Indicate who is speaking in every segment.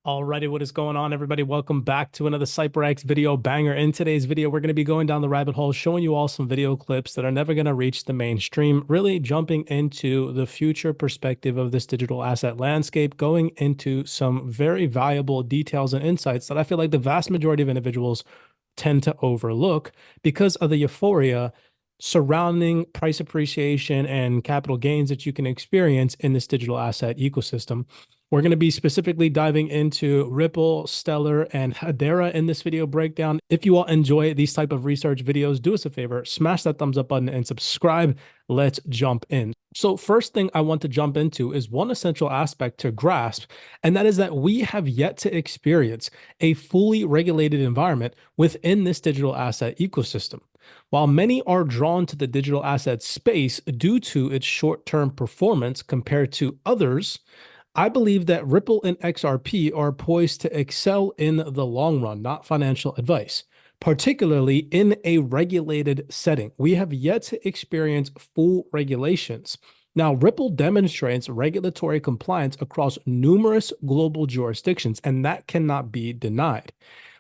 Speaker 1: Alrighty, what is going on, everybody? Welcome back to another CyberX video banger. In today's video, we're going to be going down the rabbit hole, showing you all some video clips that are never going to reach the mainstream, really jumping into the future perspective of this digital asset landscape, going into some very valuable details and insights that I feel like the vast majority of individuals tend to overlook because of the euphoria surrounding price appreciation and capital gains that you can experience in this digital asset ecosystem. We're going to be specifically diving into Ripple, Stellar, and Hedera in this video breakdown. If you all enjoy these type of research videos, do us a favor, smash that thumbs up button and subscribe. Let's jump in. So first thing I want to jump into is one essential aspect to grasp, and that is that we have yet to experience a fully regulated environment within this digital asset ecosystem. While many are drawn to the digital asset space due to its short-term performance compared to others, I believe that Ripple and XRP are poised to excel in the long run, not financial advice, particularly in a regulated setting. We have yet to experience full regulations. Now, Ripple demonstrates regulatory compliance across numerous global jurisdictions, and that cannot be denied,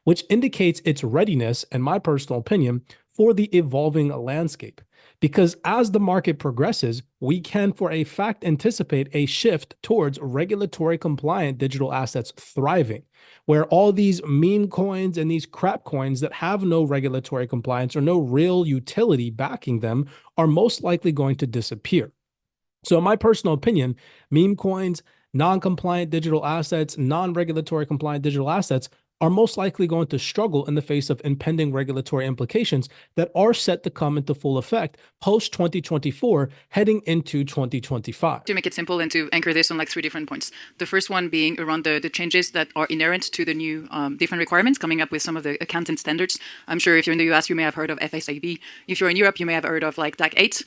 Speaker 1: which indicates its readiness, in my personal opinion, for the evolving landscape. Because as the market progresses, we can for a fact anticipate a shift towards regulatory compliant digital assets thriving, where all these meme coins and these crap coins that have no regulatory compliance or no real utility backing them are most likely going to disappear. So in my personal opinion, meme coins, non-compliant digital assets, non-regulatory compliant digital assets are most likely going to struggle in the face of impending regulatory implications that are set to come into full effect post 2024, heading into 2025.
Speaker 2: To make it simple and to anchor this on like three different points. The first one being around the changes that are inherent to the new different requirements coming up with some of the accounting standards. I'm sure if you're in the US, you may have heard of FSAB. If you're in Europe, you may have heard of like DAC 8.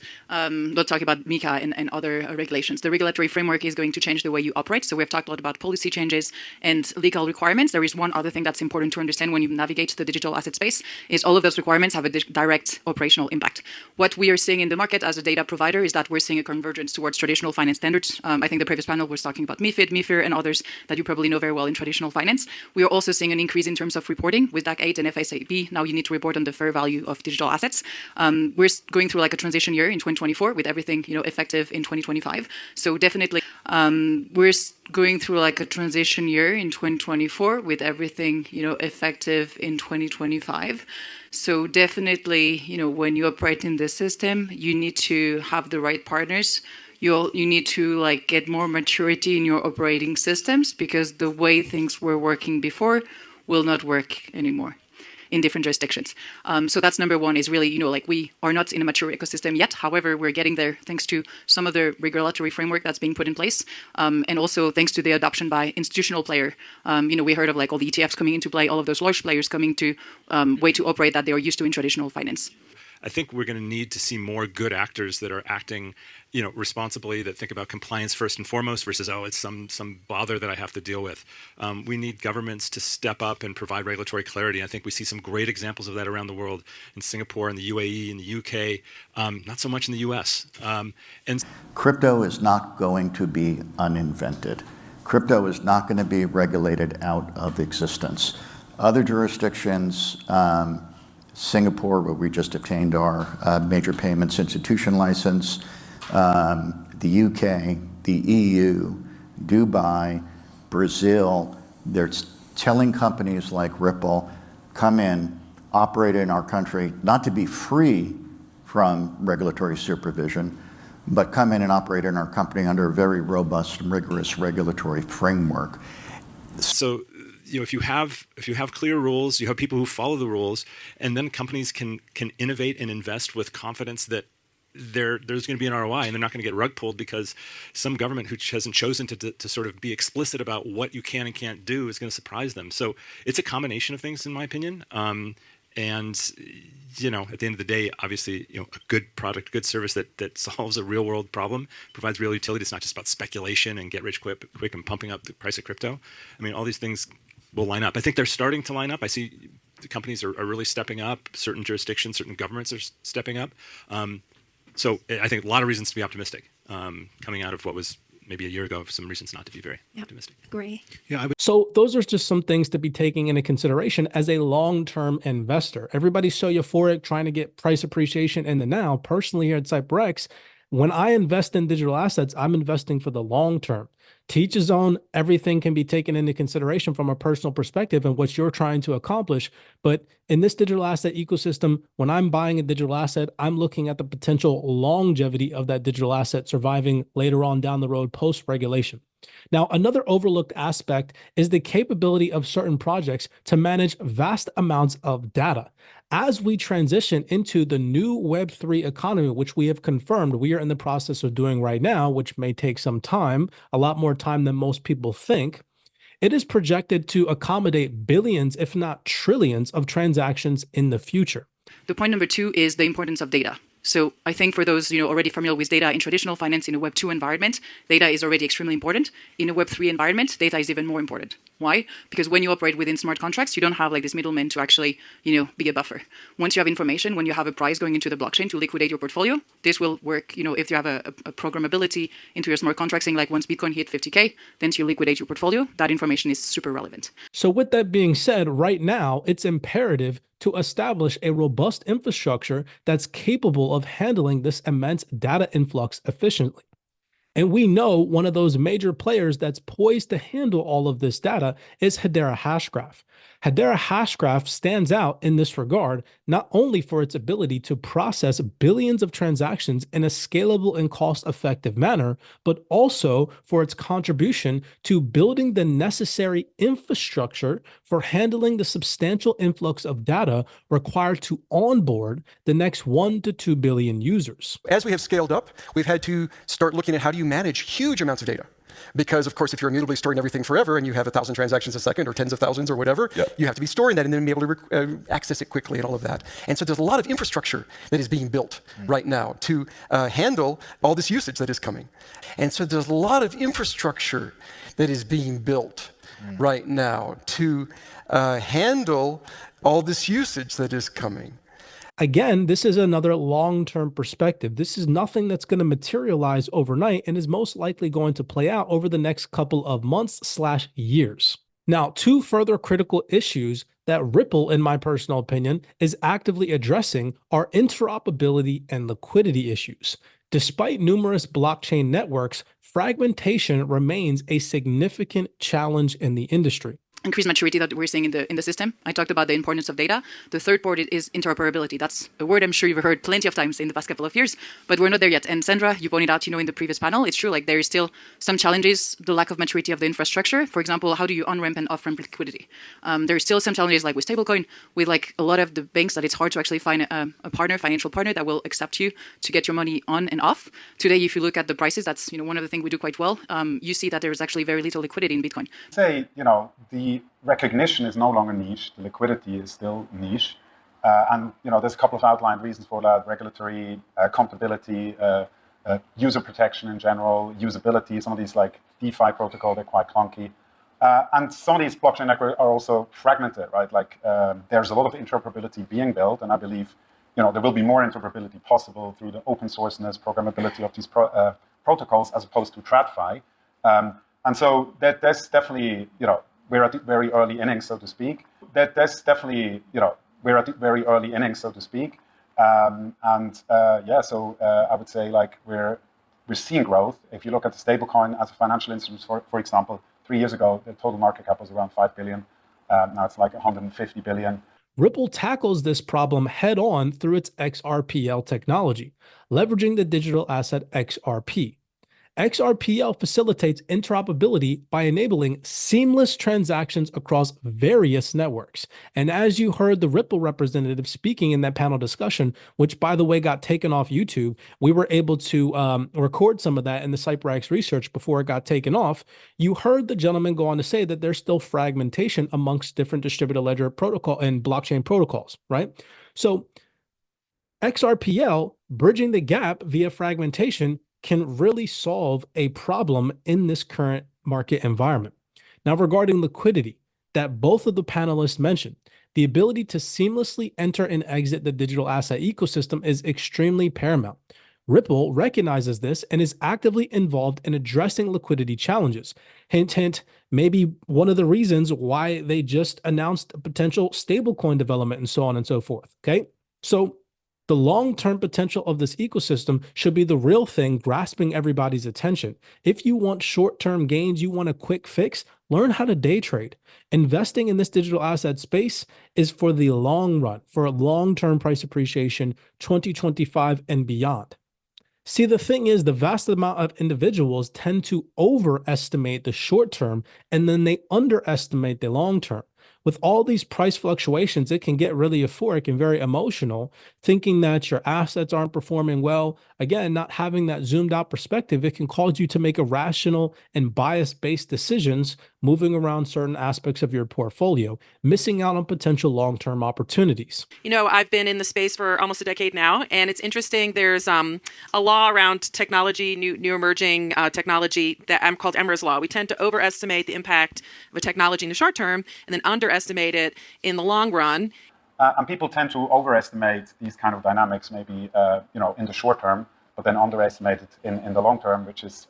Speaker 2: Not talking about MiCA and other regulations. The regulatory framework is going to change the way you operate. So we've talked a lot about policy changes and legal requirements. There is one other thing that's important to understand when you navigate the digital asset space is all of those requirements have a direct operational impact. What we are seeing in the market as a data provider is that we're seeing a convergence towards traditional finance standards. I think the previous panel was talking about MiFID, MiFIR, and others that you probably know very well in traditional finance. We are also seeing an increase in terms of reporting with DAC 8 and FSAB. Now you need to report on the fair value of digital assets. We're going through like a transition year in 2024 with everything effective in 2025. So definitely we're going through like a transition year in 2024 with everything effective in 2025. So definitely, when you operate in this system, you need to have the right partners. You need to like get more maturity in your operating systems because the way things were working before will not work anymore in different jurisdictions. So that's number one is really, like we are not in a mature ecosystem yet. However, we're getting there thanks to some of the regulatory framework that's being put in place. And also thanks to the adoption by institutional player. We heard of like all the ETFs coming into play, all of those large players coming to way to operate that they are used to in traditional finance.
Speaker 3: I think we're going to need to see more good actors that are acting, responsibly, that think about compliance first and foremost versus, it's some bother that I have to deal with. We need governments to step up and provide regulatory clarity. I think we see some great examples of that around the world in Singapore, in the UAE, in the UK, not so much in the US. And
Speaker 4: crypto is not going to be uninvented. Crypto is not going to be regulated out of existence. Other jurisdictions, Singapore, where we just obtained our major payments institution license, the UK, the EU, Dubai, Brazil, they're telling companies like Ripple, come in, operate in our country, not to be free from regulatory supervision, but come in and operate in our company under a very robust and rigorous regulatory framework.
Speaker 3: So if you have clear rules, you have people who follow the rules, and then companies can innovate and invest with confidence that there's going to be an ROI, and they're not going to get rug pulled because some government who hasn't chosen to sort of be explicit about what you can and can't do is going to surprise them. So it's a combination of things, in my opinion. And at the end of the day, obviously, a good product, good service that solves a real world problem, provides real utility. It's not just about speculation and get rich quick and pumping up the price of crypto. I mean, all these things will line up. I think they're starting to line up. I see the companies are really stepping up. Certain jurisdictions, certain governments are stepping up. So I think a lot of reasons to be optimistic coming out of what was maybe a year ago, for some reasons not to be very optimistic.
Speaker 5: Agree.
Speaker 3: Yeah, I would.
Speaker 1: So those are just some things to be taking into consideration as a long-term investor. Everybody's so euphoric trying to get price appreciation in the now. Personally, here at CyberX, when I invest in digital assets, I'm investing for the long term. To each his own, everything can be taken into consideration from a personal perspective and what you're trying to accomplish. But in this digital asset ecosystem, when I'm buying a digital asset, I'm looking at the potential longevity of that digital asset surviving later on down the road post-regulation. Now, another overlooked aspect is the capability of certain projects to manage vast amounts of data. As we transition into the new Web3 economy, which we have confirmed we are in the process of doing right now, which may take some time, a lot more time than most people think, it is projected to accommodate billions, if not trillions, of transactions in the future.
Speaker 2: The point number 2 is the importance of data. So I think for those already familiar with data in traditional finance in a Web 2 environment, data is already extremely important. In a Web 3 environment, data is even more important. Why? Because when you operate within smart contracts, you don't have like this middleman to actually be a buffer. Once you have information, when you have a price going into the blockchain to liquidate your portfolio, this will work. If you have a programmability into your smart contract saying like once Bitcoin hit 50K, then you liquidate your portfolio, that information is super relevant.
Speaker 1: So with that being said, right now, it's imperative to establish a robust infrastructure that's capable of handling this immense data influx efficiently. And we know one of those major players that's poised to handle all of this data is Hedera Hashgraph. Hedera Hashgraph stands out in this regard, not only for its ability to process billions of transactions in a scalable and cost-effective manner, but also for its contribution to building the necessary infrastructure for handling the substantial influx of data required to onboard the next 1 to 2 billion users.
Speaker 6: As we have scaled up, we've had to start looking at how do you manage huge amounts of data. Because, of course, if you're immutably storing everything forever and you have 1,000 transactions a second or tens of thousands or whatever, you have to be storing that and then be able to access it quickly and all of that. And so there's a lot of infrastructure that is being built right now to handle all this usage that is coming. And so there's a lot of infrastructure that is being built right now to handle all this usage that is coming.
Speaker 1: Again, this is another long-term perspective. This is nothing that's going to materialize overnight and is most likely going to play out over the next couple of months/years. Now, 2 further critical issues that Ripple, in my personal opinion, is actively addressing are interoperability and liquidity issues. Despite numerous blockchain networks, fragmentation remains a significant challenge in the industry.
Speaker 2: Increased maturity that we're seeing in the system. I talked about the importance of data. The third part is interoperability. That's a word I'm sure you've heard plenty of times in the past couple of years, but we're not there yet. And Sandra, you pointed out, in the previous panel, it's true, like there is still some challenges, the lack of maturity of the infrastructure. For example, how do you on-ramp and off-ramp liquidity? There are still some challenges like with stablecoin, with like a lot of the banks that it's hard to actually find a partner, financial partner that will accept you to get your money on and off. Today, if you look at the prices, that's one of the things we do quite well. You see that there is actually very little liquidity in Bitcoin.
Speaker 7: Say, the recognition is no longer niche, the liquidity is still niche. And there's a couple of outlined reasons for that: regulatory, compatibility, user protection in general, usability. Some of these like DeFi protocol, they're quite clunky. And some of these blockchain networks are also fragmented, right? Like there's a lot of interoperability being built, and I believe there will be more interoperability possible through the open sourceness, programmability of these protocols as opposed to TradFi. And so that's definitely, we're at the very early innings, so to speak. We're at the very early innings, so to speak. So I would say like we're seeing growth. If you look at the stablecoin as a financial instrument, for example, 3 years ago, the total market cap was around 5 billion. Now it's like 150 billion.
Speaker 1: Ripple tackles this problem head on through its XRPL technology, leveraging the digital asset XRP. XRPL facilitates interoperability by enabling seamless transactions across various networks. And as you heard the Ripple representative speaking in that panel discussion, which by the way got taken off YouTube, we were able to record some of that in the CyberX research before it got taken off. You heard the gentleman go on to say that there's still fragmentation amongst different distributed ledger protocol and blockchain protocols, right? So XRPL bridging the gap via fragmentation can really solve a problem in this current market environment. Now, regarding liquidity that both of the panelists mentioned, the ability to seamlessly enter and exit the digital asset ecosystem is extremely paramount. Ripple recognizes this and is actively involved in addressing liquidity challenges. Hint, hint, maybe one of the reasons why they just announced a potential stablecoin development and so on and so forth. Okay. So the long-term potential of this ecosystem should be the real thing grasping everybody's attention. If you want short-term gains, you want a quick fix, learn how to day trade. Investing in this digital asset space is for the long run, for a long-term price appreciation, 2025 and beyond. See, the thing is, the vast amount of individuals tend to overestimate the short term and then they underestimate the long term. With all these price fluctuations, it can get really euphoric and very emotional, thinking that your assets aren't performing well. Again, not having that zoomed out perspective, it can cause you to make irrational and bias-based decisions moving around certain aspects of your portfolio, missing out on potential long-term opportunities.
Speaker 5: You know, I've been in the space for almost a decade now, and it's interesting. There's a law around technology, new emerging technology that called Emmer's Law. We tend to overestimate the impact of a technology in the short term and then underestimate it in the long run.
Speaker 7: And people tend to overestimate these kind of dynamics, maybe in the short term, but then underestimate it in the long term, which is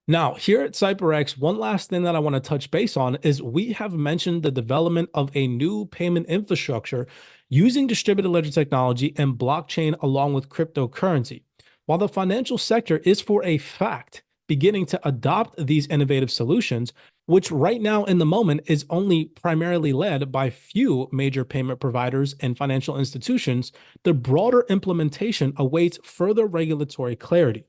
Speaker 1: Now, here at CyberX, one last thing that I want to touch base on is we have mentioned the development of a new payment infrastructure using distributed ledger technology and blockchain along with cryptocurrency. While the financial sector is for a fact beginning to adopt these innovative solutions, which right now in the moment is only primarily led by few major payment providers and financial institutions, the broader implementation awaits further regulatory clarity.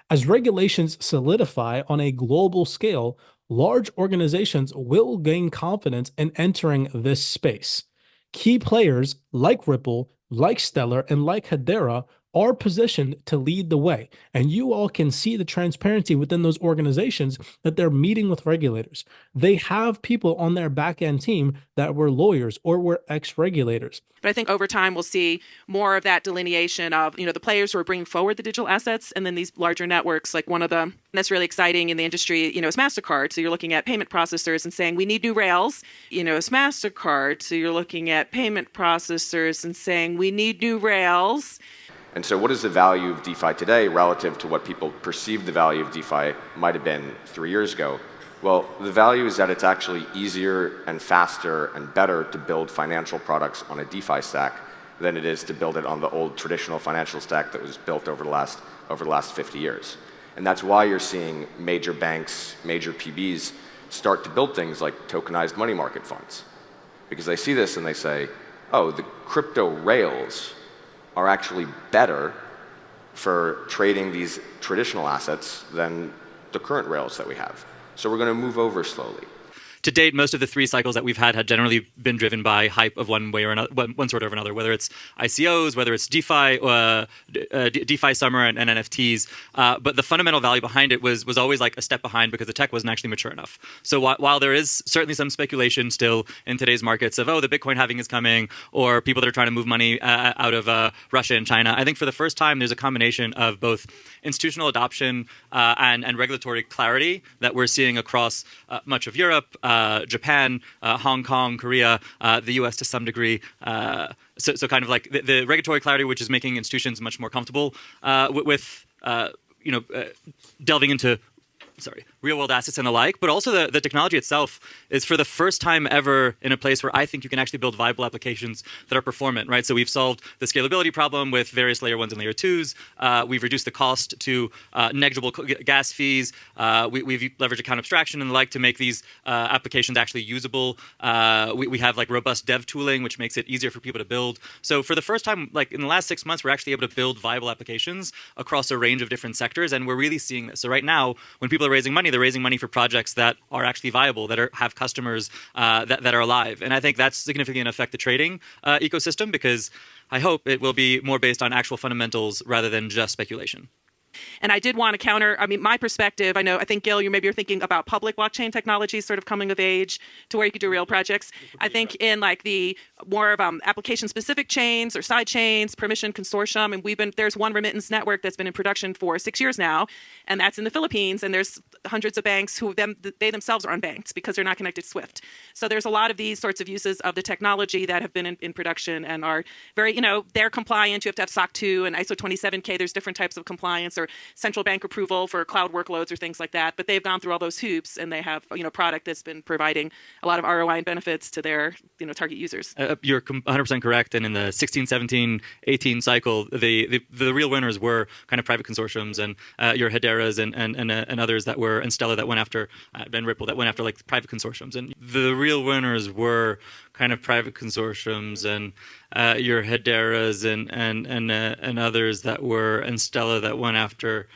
Speaker 1: As regulations solidify on a global scale, large organizations will gain confidence in entering this space. Key players like Ripple, like Stellar, and like Hedera are positioned to lead the way. And you all can see the transparency within those organizations that they're meeting with regulators. They have people on their back-end team that were lawyers or were ex-regulators.
Speaker 5: But I think over time, we'll see more of that delineation of, the players who are bringing forward the digital assets and then these larger networks. Like one of them that's really exciting in the industry, is MasterCard. So you're looking at payment processors and saying, we need new rails. It's MasterCard. So you're looking at payment processors and saying, we need new rails.
Speaker 8: And so what is the value of DeFi today relative to what people perceive the value of DeFi might have been 3 years ago? Well, the value is that it's actually easier and faster and better to build financial products on a DeFi stack than it is to build it on the old traditional financial stack that was built over the last 50 years. And that's why you're seeing major banks, major PBs start to build things like tokenized money market funds. Because they see this and they say, oh, the crypto rails are actually better for trading these traditional assets than the current rails that we have. So we're going to move over slowly.
Speaker 9: To date, most of the 3 cycles that we've had generally been driven by hype of one way or another, one sort or another, whether it's ICOs, whether it's DeFi, DeFi summer and NFTs. But the fundamental value behind it was always like a step behind because the tech wasn't actually mature enough. So while there is certainly some speculation still in today's markets of, the Bitcoin halving is coming, or people that are trying to move money out of Russia and China, I think for the first time there's a combination of both institutional adoption and regulatory clarity that we're seeing across much of Europe, Japan, Hong Kong, Korea, the US to some degree. So kind of like the regulatory clarity, which is making institutions much more comfortable with delving into real-world assets and the like, but also the technology itself is for the first time ever in a place where I think you can actually build viable applications that are performant, right? So we've solved the scalability problem with various layer 1s and layer 2s. We've reduced the cost to negligible gas fees. We've leveraged account abstraction and the like to make these applications actually usable. We have like robust dev tooling, which makes it easier for people to build. So for the first time, like in the last 6 months, we're actually able to build viable applications across a range of different sectors, and we're really seeing this. So right now, when people are raising money, they're raising money for projects that are actually viable, that have customers that are alive. And I think that's significantly going to affect the trading ecosystem because I hope it will be more based on actual fundamentals rather than just speculation.
Speaker 5: And I did want to counter, I mean, my perspective, I think, Gil, you're thinking about public blockchain technology sort of coming of age to where you could do real projects. I think in like the more of application-specific chains or side chains, permission consortium, and there's one remittance network that's been in production for 6 years now, and that's in the Philippines, and there's hundreds of banks who they themselves are unbanked because they're not connected to SWIFT. So there's a lot of these sorts of uses of the technology that have been in production and are very, they're compliant. You have to have SOC 2 and ISO 27K. There's different types of compliance or central bank approval for cloud workloads or things like that. But they've gone through all those hoops, and they have product that's been providing a lot of ROI and benefits to their target users.
Speaker 9: You're 100% correct. And in the 16, 17, 18 cycle, the real winners were kind of private consortiums and your Hederas and others that were, and Stellar that went after, and Ripple that went after like private consortiums. And the real winners were kind of private consortiums and your Hederas and others that were, and Stellar that went after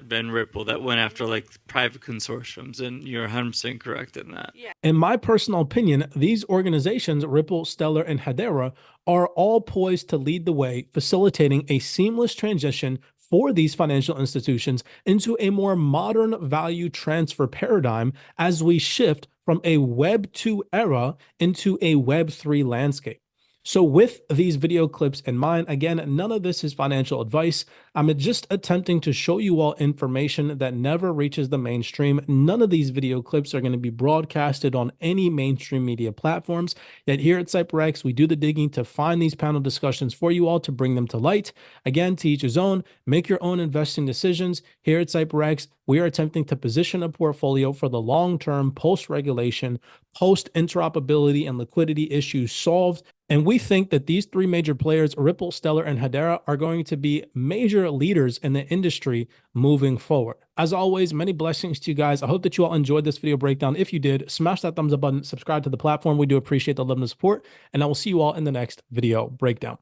Speaker 9: Ben Ripple that went after like private consortiums, and you're 100% correct in that.
Speaker 1: In my personal opinion, these organizations, Ripple, Stellar, and Hedera, are all poised to lead the way, facilitating a seamless transition for these financial institutions into a more modern value transfer paradigm as we shift from a Web 2 era into a Web 3 landscape. So with these video clips in mind, again, none of this is financial advice. I'm just attempting to show you all information that never reaches the mainstream. None of these video clips are going to be broadcasted on any mainstream media platforms. Yet here at CyberX, we do the digging to find these panel discussions for you all to bring them to light. Again, to each his own, make your own investing decisions. Here at CyberX, we are attempting to position a portfolio for the long-term post-regulation, post-interoperability and liquidity issues solved. And we think that these three major players, Ripple, Stellar, and Hedera, are going to be major leaders in the industry moving forward. As always, many blessings to you guys. I hope that you all enjoyed this video breakdown. If you did, smash that thumbs up button, subscribe to the platform. We do appreciate the love and the support, and I will see you all in the next video breakdown.